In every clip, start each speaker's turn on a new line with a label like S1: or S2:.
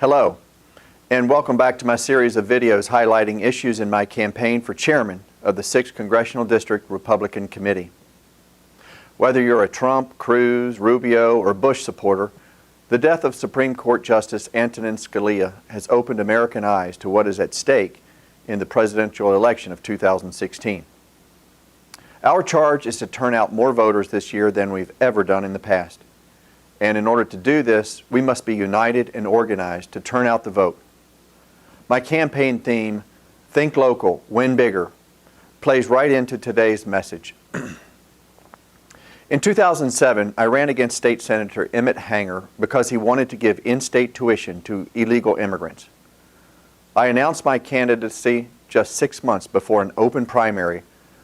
S1: Hello, and welcome back to my series of videos highlighting issues in my campaign for chairman of the 6th Congressional District Republican Committee. Whether you're a Trump, Cruz, Rubio, or Bush supporter, the death of Supreme Court Justice Antonin Scalia has opened American eyes to what is at stake in the presidential election of 2016. Our charge is to turn out more voters this year than we've ever done in the past. And in order to do this, we must be united and organized to turn out the vote. My campaign theme, Think Local, Win Bigger, plays right into today's message. In 2007, I ran against State Senator Emmett Hanger because he wanted to give in-state tuition to illegal immigrants. I announced my candidacy just 6 months before an open primary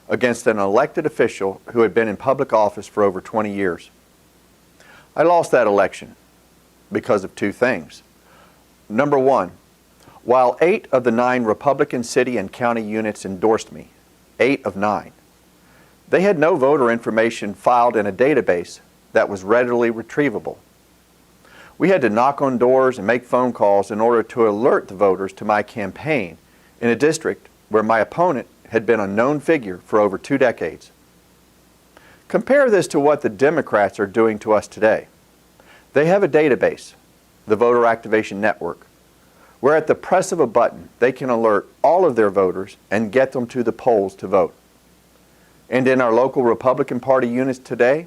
S1: against an elected official who had been in public office for over 20 years. I lost that election because of two things. Number one, while 8 of the 9 Republican city and county units endorsed me, 8 of 9, they had no voter information filed in a database that was readily retrievable. We had to knock on doors and make phone calls in order to alert the voters to my campaign in a district where my opponent had been a known figure for over 2 decades. Compare this to what the Democrats are doing to us today. They have a database, the Voter Activation Network, where at the press of a button they can alert all of their voters and get them to the polls to vote. And in our local Republican Party units today,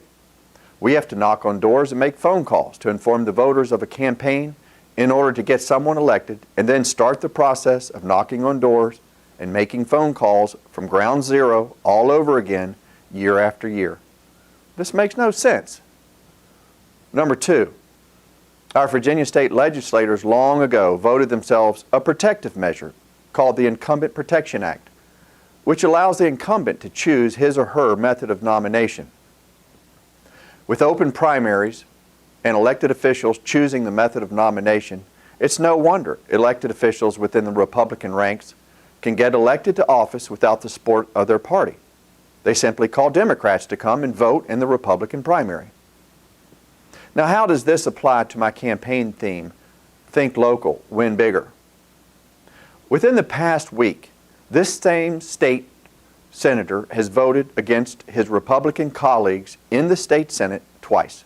S1: we have to knock on doors and make phone calls to inform the voters of a campaign in order to get someone elected and then start the process of knocking on doors and making phone calls from ground zero all over again year after year. This makes no sense. Number two, our Virginia state legislators long ago voted themselves a protective measure called the Incumbent Protection Act, which allows the incumbent to choose his or her method of nomination. With open primaries and elected officials choosing the method of nomination, it's no wonder elected officials within the Republican ranks can get elected to office without the support of their party. They simply call Democrats to come and vote in the Republican primary. Now, how does this apply to my campaign theme, Think Local, Win Bigger? Within the past week, this same state senator has voted against his Republican colleagues in the state Senate twice.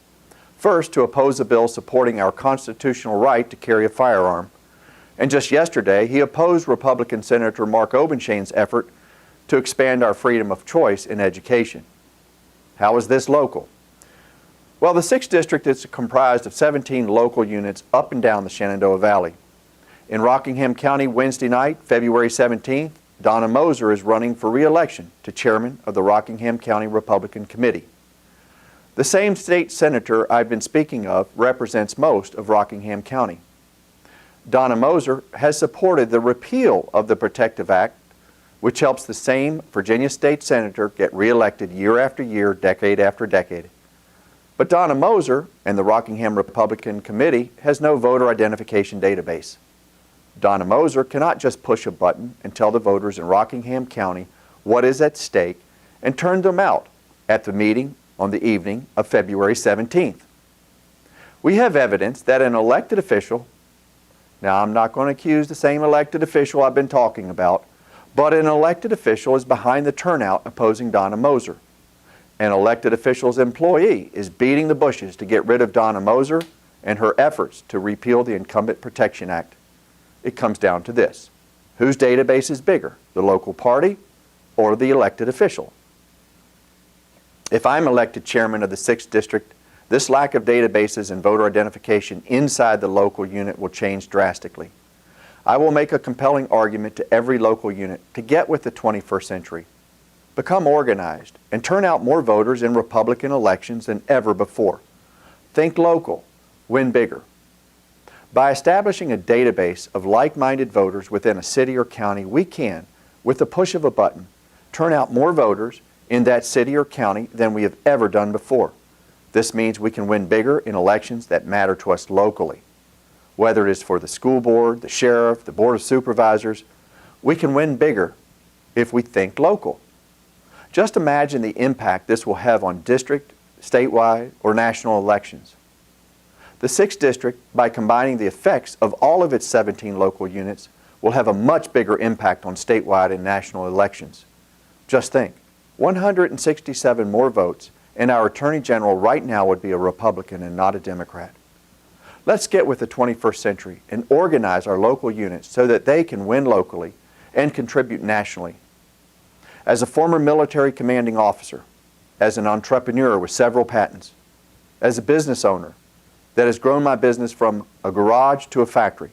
S1: First, to oppose a bill supporting our constitutional right to carry a firearm. And just yesterday, he opposed Republican Senator Mark Obenshain's effort to expand our freedom of choice in education. How is this local? Well, the 6th District is comprised of 17 local units up and down the Shenandoah Valley. In Rockingham County Wednesday night, February 17th, Donna Moser is running for re-election to chairman of the Rockingham County Republican Committee. The same state senator I've been speaking of represents most of Rockingham County. Donna Moser has supported the repeal of the Protective Act, which helps the same Virginia state senator get re-elected year after year, decade after decade. But Donna Moser and the Rockingham Republican Committee has no voter identification database. Donna Moser cannot just push a button and tell the voters in Rockingham County what is at stake and turn them out at the meeting on the evening of February 17th. We have evidence that an elected official, now I'm not going to accuse the same elected official I've been talking about, but an elected official is behind the turnout opposing Donna Moser. An elected official's employee is beating the bushes to get rid of Donna Moser and her efforts to repeal the Incumbent Protection Act. It comes down to this: whose database is bigger, the local party or the elected official? If I'm elected chairman of the 6th District, this lack of databases and voter identification inside the local unit will change drastically. I will make a compelling argument to every local unit to get with the 21st century, become organized, and turn out more voters in Republican elections than ever before. Think local, win bigger. By establishing a database of like-minded voters within a city or county, we can, with the push of a button, turn out more voters in that city or county than we have ever done before. This means we can win bigger in elections that matter to us locally. Whether it is for the school board, the sheriff, the board of supervisors, we can win bigger if we think local. Just imagine the impact this will have on district, statewide, or national elections. The 6th District, by combining the effects of all of its 17 local units, will have a much bigger impact on statewide and national elections. Just think, 167 more votes, and our Attorney General right now would be a Republican and not a Democrat. Let's get with the 21st century and organize our local units so that they can win locally and contribute nationally. As a former military commanding officer, as an entrepreneur with several patents, as a business owner that has grown my business from a garage to a factory,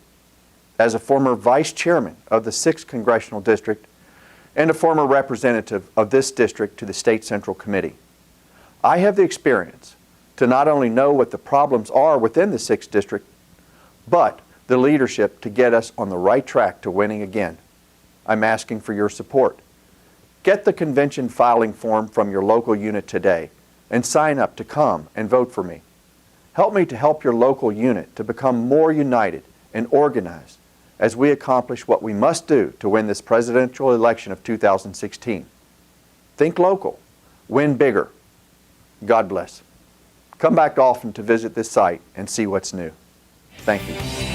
S1: as a former vice chairman of the 6th Congressional District, and a former representative of this district to the State Central Committee, I have the experience to not only know what the problems are within the 6th District, but the leadership to get us on the right track to winning again. I'm asking for your support. Get the convention filing form from your local unit today and sign up to come and vote for me. Help me to help your local unit to become more united and organized as we accomplish what we must do to win this presidential election of 2016. Think local. Win bigger. God bless. Come back often to visit this site and see what's new. Thank you.